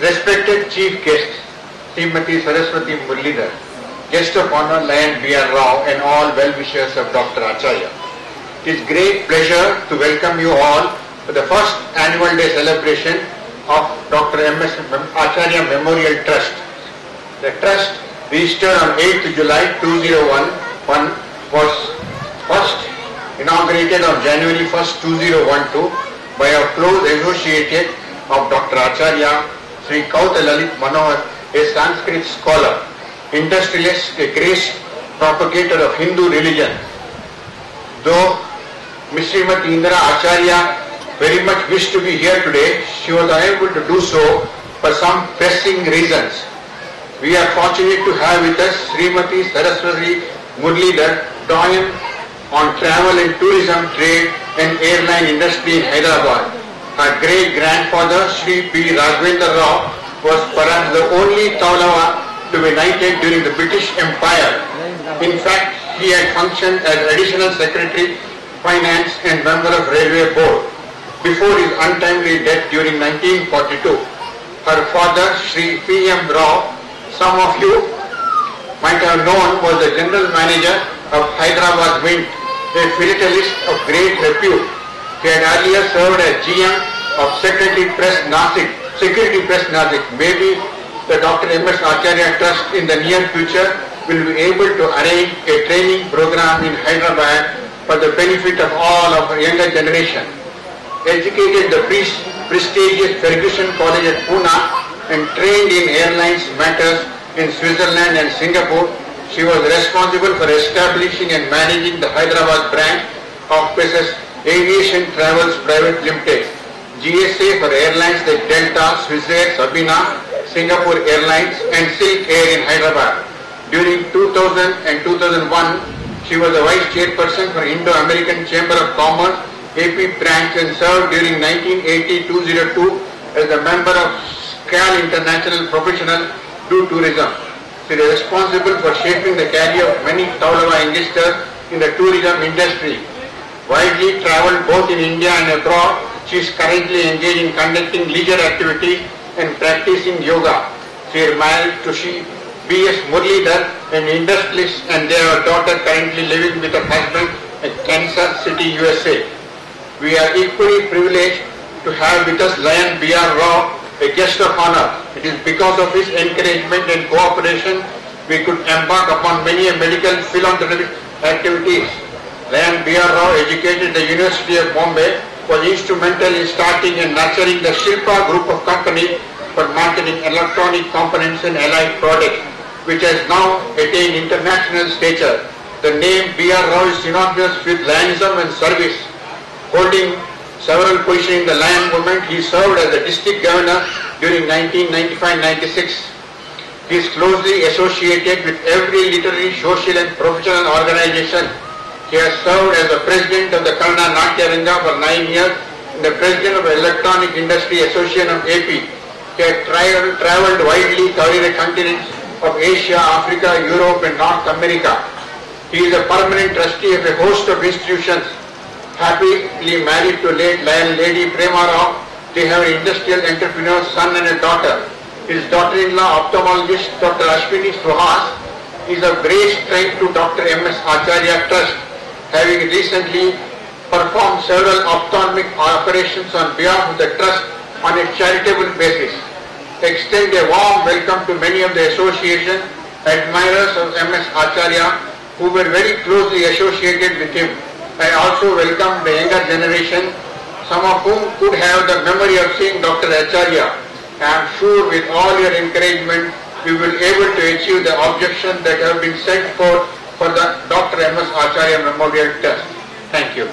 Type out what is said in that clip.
Respected Chief Guest, Srimati Saraswati Muralidhar, Guest of Honor Lion B.R. Rao and all well-wishers of Dr. Acharya. It is great pleasure to welcome you all to the first annual day celebration of Dr. M.S. Acharya Memorial Trust. The trust, registered on 8th July 2001, was first inaugurated on January 1st, 2012 by a close associate of Dr. Acharya, Sri Kauta Lalit Manohar, a Sanskrit scholar, industrialist, a great propagator of Hindu religion. Though Ms. Srimati Indira Acharya very much wished to be here today, she was unable to do so for some pressing reasons. We are fortunate to have with us Srimati Saraswati Muralidhar, doyen on travel and tourism trade and airline industry in Hyderabad. Her great-grandfather, Sri P. Raghavendra Rao, was perhaps the only Taulava to be knighted during the British Empire. In fact, he had functioned as Additional Secretary, Finance and member of Railway Board before his untimely death during 1942. Her father, Sri P. M. Rao, some of you might have known, was the General Manager of Hyderabad Mint, a philatelist of great repute. He had earlier served as GM of Security Press Nasik. Maybe the Dr. M.S. Acharya Trust in the near future will be able to arrange a training program in Hyderabad for the benefit of all of our younger generation. Educated the prestigious Ferguson College at Pune and trained in airlines matters in Switzerland and Singapore, she was responsible for establishing and managing the Hyderabad branch of Aviation Travels Private Limited, GSA for airlines like Delta, Swissair, Sabina, Singapore Airlines and Silk Air in Hyderabad. During 2000 and 2001, she was the Vice Chairperson for Indo-American Chamber of Commerce, AP branch, and served during 1980-2002 as a member of SCAL International Professional Do Tourism. She is responsible for shaping the career of many Taulava youngsters in the tourism industry. Widely travelled both in India and abroad, she is currently engaged in conducting leisure activities and practicing yoga. She is married to B.S. Muralidhar, an industrialist, and they have a daughter currently living with her husband in Kansas City, USA. We are equally privileged to have with us Lion B.R. Rao, a guest of honor. It is because of his encouragement and cooperation we could embark upon many medical philanthropic activities. Lion B.R. Rao, educated at the University of Bombay, was instrumental in starting and nurturing the Shilpa group of companies for marketing electronic components and allied products, which has now attained international stature. The name B.R. Rao is synonymous with Lionism and service. Holding several positions in the Lion movement, he served as the district governor during 1995-96. He is closely associated with every literary, social and professional organization. He has served as the president of the Kannada Natya Ranga for 9 years and the president of the Electronic Industry Association of AP. He has travelled widely covering the continents of Asia, Africa, Europe and North America. He is a permanent trustee of a host of institutions. Happily married to late Lion Lady Prema Rao, they have an industrial entrepreneur, son and a daughter. His daughter-in-law, ophthalmologist Dr. Ashwini Suhas, is of great strength to Dr. M.S. Acharya Trust, having recently performed several ophthalmic operations on behalf of the Trust on a charitable basis. Extend a warm welcome to many of the association admirers of M.S. Acharya who were very closely associated with him. I also welcome the younger generation, some of whom could have the memory of seeing Dr. Acharya. I am sure with all your encouragement, we will be able to achieve the objections that have been set forth for the Dr. M.S. Acharya Memorial Trust. Thank you.